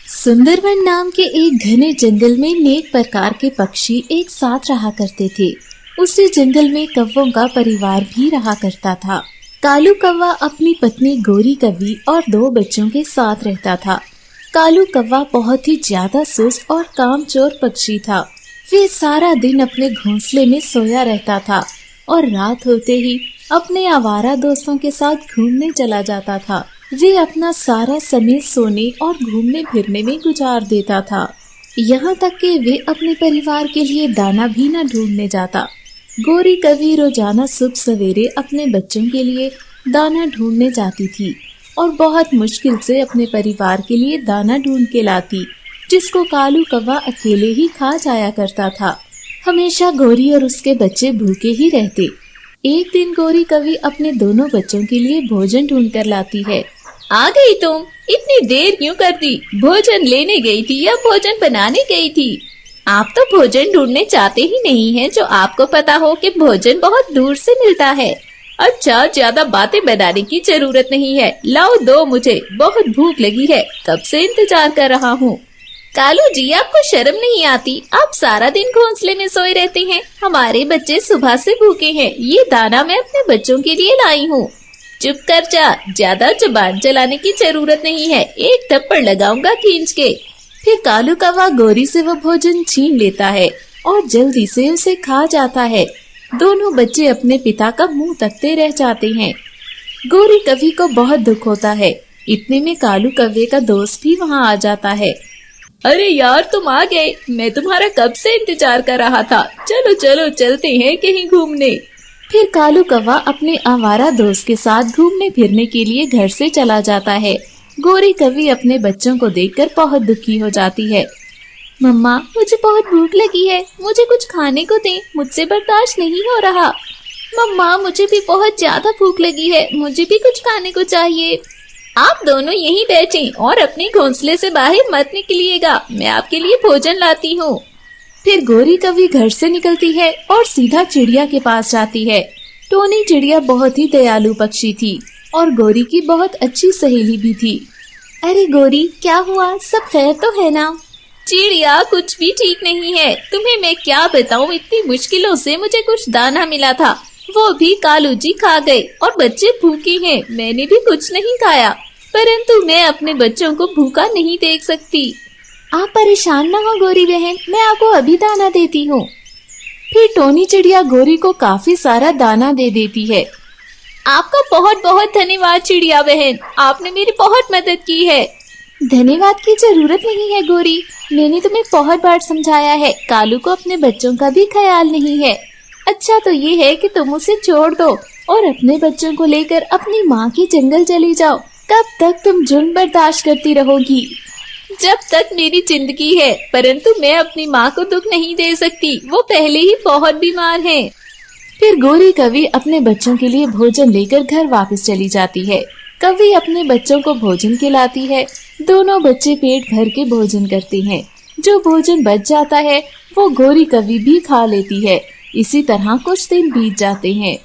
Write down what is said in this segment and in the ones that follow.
सुंदरवन नाम के एक घने जंगल में नेक प्रकार के पक्षी एक साथ रहा करते थे। उसी जंगल में कौवों का परिवार भी रहा करता था। कालू कौवा अपनी पत्नी गोरी कौवी और 2 बच्चों के साथ रहता था। कालू कौवा बहुत ही ज्यादा सुस्त और कामचोर पक्षी था। वे सारा दिन अपने घोंसले में सोया रहता था और रात होते ही अपने आवारा दोस्तों के साथ घूमने चला जाता था। वे अपना सारा समय सोने और घूमने फिरने में गुजार देता था। यहाँ तक कि वे अपने परिवार के लिए दाना भी न ढूंढने जाता। गोरी कौवी रोजाना सुबह सवेरे अपने बच्चों के लिए दाना ढूंढने जाती थी और बहुत मुश्किल से अपने परिवार के लिए दाना ढूंढ के लाती, जिसको कालू कौवा अकेले ही खा जाया करता था। हमेशा गोरी और उसके बच्चे भूखे ही रहते। एक दिन गोरी कौवी अपने दोनों बच्चों के लिए भोजन ढूंढ कर लाती है। आ गई तुम? इतनी देर क्यों कर दी? भोजन लेने गई थी या भोजन बनाने गई थी? आप तो भोजन ढूंढने जाते ही नहीं हैं, जो आपको पता हो कि भोजन बहुत दूर से मिलता है। अच्छा, ज्यादा बातें बनाने की जरूरत नहीं है। लाओ दो मुझे, बहुत भूख लगी है, कब से इंतजार कर रहा हूँ। कालू जी, आपको शर्म नहीं आती? आप सारा दिन घोंसले में सोए रहते हैं। हमारे बच्चे सुबह से भूखे हैं। ये दाना मैं अपने बच्चों के लिए लाई हूँ। चुप कर जा, ज्यादा जुबान चलाने की जरूरत नहीं है, एक थप्पड़ लगाऊंगा खींच के। फिर कालू कौवा गोरी से वो भोजन छीन लेता है और जल्दी से उसे खा जाता है। दोनों बच्चे अपने पिता का मुंह तकते रह जाते हैं। गोरी कौवी को बहुत दुख होता है। इतने में कालू कौवे का दोस्त भी वहाँ आ जाता है। अरे यार, तुम आ गए। मैं तुम्हारा कब से इंतजार कर रहा था। चलो चलो चलते हैं कहीं घूमने। फिर कालू कौवा अपने आवारा दोस्त के साथ घूमने फिरने के लिए घर से चला जाता है। गोरी कौवी अपने बच्चों को देखकर बहुत दुखी हो जाती है। मम्मा, मुझे बहुत भूख लगी है, मुझे कुछ खाने को दें, मुझसे बर्दाश्त नहीं हो रहा। मम्मा, मुझे भी बहुत ज्यादा भूख लगी है, मुझे भी कुछ खाने को चाहिए। आप दोनों यहीं बैठें और अपने घोंसले से बाहर मत निकलिएगा, मैं आपके लिए भोजन लाती हूँ। फिर गोरी कौवी घर से निकलती है और सीधा चिड़िया के पास जाती है। टोनी चिड़िया बहुत ही दयालु पक्षी थी और गोरी की बहुत अच्छी सहेली भी थी। अरे गोरी, क्या हुआ? सब खैर तो है ना? चिड़िया, कुछ भी ठीक नहीं है। तुम्हें मैं क्या बताऊं, इतनी मुश्किलों से मुझे कुछ दाना मिला था, वो भी कालू जी खा गए और बच्चे भूखे हैं। मैंने भी कुछ नहीं खाया, परंतु मैं अपने बच्चों को भूखा नहीं देख सकती। आप परेशान न हो गोरी बहन, मैं आपको अभी दाना देती हूँ। फिर टोनी चिड़िया गोरी को काफी सारा दाना दे देती है। आपका बहुत बहुत धन्यवाद चिड़िया बहन, आपने मेरी बहुत मदद की है। धन्यवाद की जरूरत नहीं है गोरी, मैंने तुम्हें बहुत बार समझाया है, कालू को अपने बच्चों का भी ख्याल नहीं है। अच्छा तो ये है कि तुम उसे छोड़ दो और अपने बच्चों को लेकर अपनी माँ के जंगल चली जाओ। कब तक तुम जुल्म बर्दाश्त करती रहोगी? जब तक मेरी जिंदगी है, परंतु मैं अपनी माँ को दुख नहीं दे सकती, वो पहले ही बहुत बीमार है। फिर गोरी कौवी अपने बच्चों के लिए भोजन लेकर घर वापस चली जाती है। कौवी अपने बच्चों को भोजन खिलाती है। दोनों बच्चे पेट भर के भोजन करते हैं। जो भोजन बच जाता है वो गोरी कौवी भी खा लेती है। इसी तरह कुछ दिन बीत जाते हैं।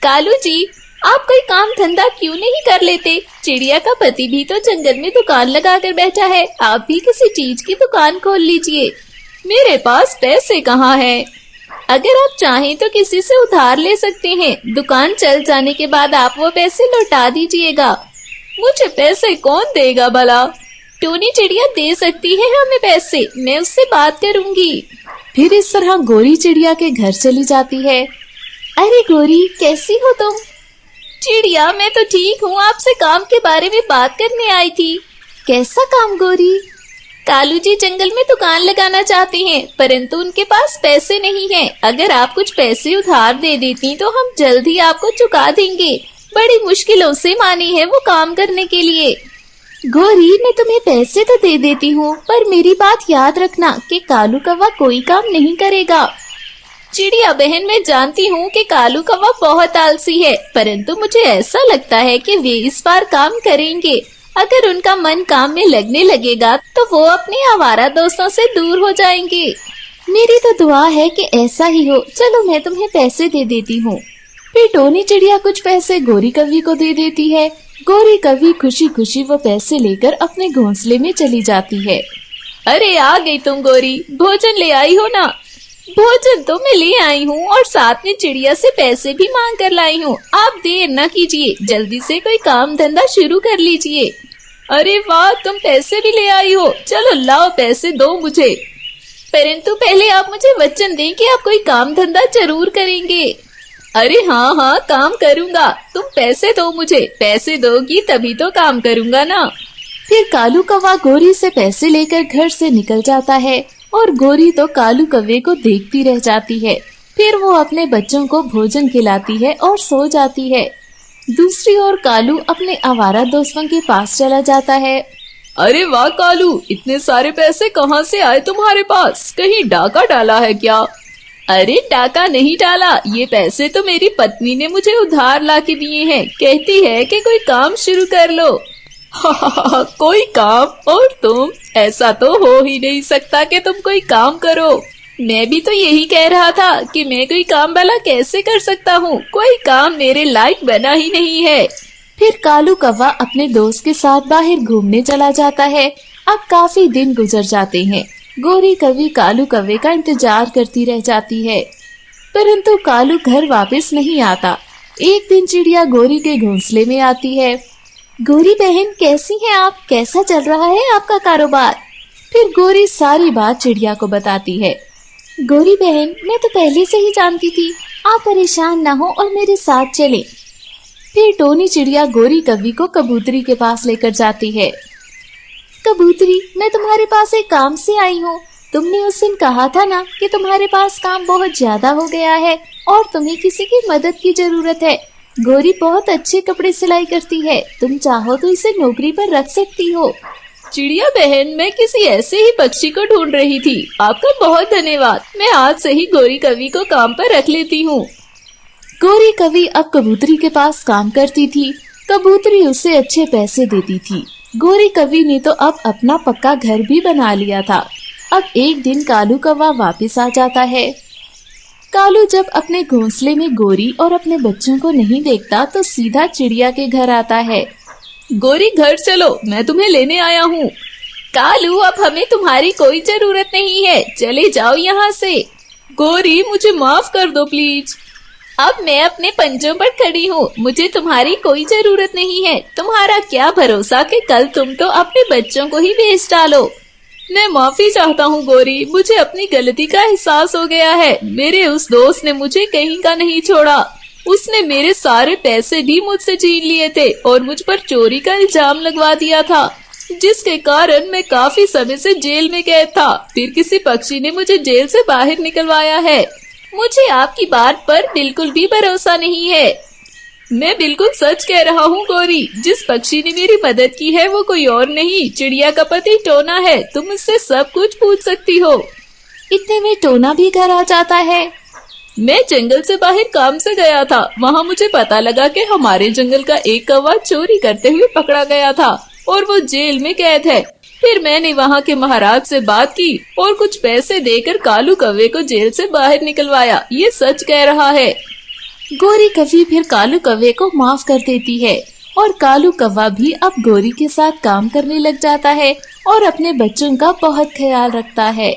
कालू जी, आप कोई काम धंधा क्यों नहीं कर लेते? चिड़िया का पति भी तो जंगल में दुकान लगा कर बैठा है, आप भी किसी चीज की दुकान खोल लीजिए। मेरे पास पैसे कहाँ हैं? अगर आप चाहें तो किसी से उधार ले सकते हैं, दुकान चल जाने के बाद आप वो पैसे लौटा दीजिएगा। मुझे पैसे कौन देगा भला? टोनी चिड़िया दे सकती है हमें पैसे, मैं उससे बात करूंगी। फिर इस तरह गोरी चिड़िया के घर चली जाती है। अरे गोरी, कैसी हो तुम? चिड़िया, मैं तो ठीक हूँ, आपसे काम के बारे में बात करने आई थी। कैसा काम गोरी? कालू जी जंगल में दुकान लगाना चाहते हैं, परंतु उनके पास पैसे नहीं हैं। अगर आप कुछ पैसे उधार दे देती तो हम जल्द ही आपको चुका देंगे। बड़ी मुश्किलों से मानी है वो काम करने के लिए। गोरी, मैं तुम्हें पैसे तो दे देती हूँ, पर मेरी बात याद रखना कि कालू कौवा कोई काम नहीं करेगा। चिड़िया बहन, मैं जानती हूँ कि कालू कौवा बहुत आलसी है, परंतु मुझे ऐसा लगता है कि वे इस बार काम करेंगे। अगर उनका मन काम में लगने लगेगा तो वो अपने आवारा दोस्तों से दूर हो जाएंगे। मेरी तो दुआ है कि ऐसा ही हो। चलो मैं तुम्हें पैसे दे देती हूँ। फिर टोनी चिड़िया कुछ पैसे गोरी कौवी को दे देती है। गोरी कवि खुशी खुशी वो पैसे लेकर अपने घोंसले में चली जाती है। अरे आ गई तुम गोरी, भोजन ले आई हो ना? भोजन तो मैं ले आई हूँ और साथ में चिड़िया से पैसे भी मांग कर लाई हूँ। आप देर न कीजिए, जल्दी से कोई काम धंधा शुरू कर लीजिए। अरे वाह, तुम पैसे भी ले आई हो, चलो लाओ पैसे दो मुझे। परंतु पहले आप मुझे वचन दें कि आप कोई काम धंधा जरूर करेंगे। अरे हाँ हाँ, काम करूँगा, तुम पैसे दो मुझे, पैसे दोगी तभी तो काम करूँगा ना। फिर कालू कौवा गोरी से पैसे लेकर घर से निकल जाता है और गोरी तो कालू कौवे को देखती रह जाती है। फिर वो अपने बच्चों को भोजन खिलाती है और सो जाती है। दूसरी ओर कालू अपने आवारा दोस्तों के पास चला जाता है। अरे वाह कालू, इतने सारे पैसे कहाँ से आए तुम्हारे पास? कहीं डाका डाला है क्या? अरे डाका नहीं डाला, ये पैसे तो मेरी पत्नी ने मुझे उधार ला के दिए हैं। कहती है कि कोई काम शुरू कर लो। कोई काम? और तुम? ऐसा तो हो ही नहीं सकता कि तुम कोई काम करो। मैं भी तो यही कह रहा था कि मैं कोई काम भला कैसे कर सकता हूँ, कोई काम मेरे लायक बना ही नहीं है। फिर कालू कौवा अपने दोस्त के साथ बाहर घूमने चला जाता है। अब काफी दिन गुजर जाते हैं। गोरी कवि कालू कौवे का इंतजार करती रह जाती है, परंतु कालू घर वापस नहीं आता। एक दिन चिड़िया गोरी के घोंसले में आती है। गोरी बहन, कैसी हैं आप? कैसा चल रहा है आपका कारोबार? फिर गोरी सारी बात चिड़िया को बताती है। गोरी बहन, मैं तो पहले से ही जानती थी, आप परेशान ना हो और मेरे साथ चलें। फिर टोनी चिड़िया गोरी कवि को कबूतरी के पास लेकर जाती है। कबूतरी, मैं तुम्हारे पास एक काम से आई हूँ। तुमने उस दिन कहा था ना कि तुम्हारे पास काम बहुत ज्यादा हो गया है और तुम्हें किसी की मदद की जरूरत है। गोरी बहुत अच्छे कपड़े सिलाई करती है, तुम चाहो तो इसे नौकरी पर रख सकती हो। चिड़िया बहन, मैं किसी ऐसे ही पक्षी को ढूंढ रही थी। आपका बहुत धन्यवाद, मैं आज से ही गोरी कवि को काम पर रख लेती हूँ। गोरी कवि अब कबूतरी के पास काम करती थी। कबूतरी उसे अच्छे पैसे देती थी। गोरी कवि ने तो अब अपना पक्का घर भी बना लिया था। अब एक दिन कालू कौवा वापस आ जाता है। कालू जब अपने घोंसले में गोरी और अपने बच्चों को नहीं देखता तो सीधा चिड़िया के घर आता है। गोरी, घर चलो, मैं तुम्हें लेने आया हूँ। कालू, अब हमें तुम्हारी कोई जरूरत नहीं है, चले जाओ यहाँ से। गोरी, मुझे माफ कर दो प्लीज। अब मैं अपने पंजों पर खड़ी हूँ, मुझे तुम्हारी कोई जरूरत नहीं है। तुम्हारा क्या भरोसा कि कल तुम तो अपने बच्चों को ही बेच डालो। मैं माफी चाहता हूँ गोरी, मुझे अपनी गलती का एहसास हो गया है। मेरे उस दोस्त ने मुझे कहीं का नहीं छोड़ा। उसने मेरे सारे पैसे भी मुझसे छीन लिए थे और मुझ पर चोरी का इल्जाम लगवा दिया था, जिसके कारण मैं काफी समय से जेल में कैद था। फिर किसी पक्षी ने मुझे जेल से बाहर निकलवाया है। मुझे आपकी बात पर बिल्कुल भी भरोसा नहीं है। मैं बिल्कुल सच कह रहा हूँ गोरी, जिस पक्षी ने मेरी मदद की है वो कोई और नहीं, चिड़िया का पति टोना है। तुम उससे सब कुछ पूछ सकती हो। इतने में टोना भी घर आ जाता है। मैं जंगल से बाहर काम से गया था, वहाँ मुझे पता लगा कि हमारे जंगल का एक कौवा चोरी करते हुए पकड़ा गया था और वो जेल में कैद है। फिर मैंने वहाँ के महाराज से बात की और कुछ पैसे देकर कालू कौवे को जेल से बाहर निकलवाया। ये सच कह रहा है। गोरी कवि फिर कालू कौवे को माफ कर देती है और कालू कौवा भी अब गोरी के साथ काम करने लग जाता है और अपने बच्चों का बहुत ख्याल रखता है।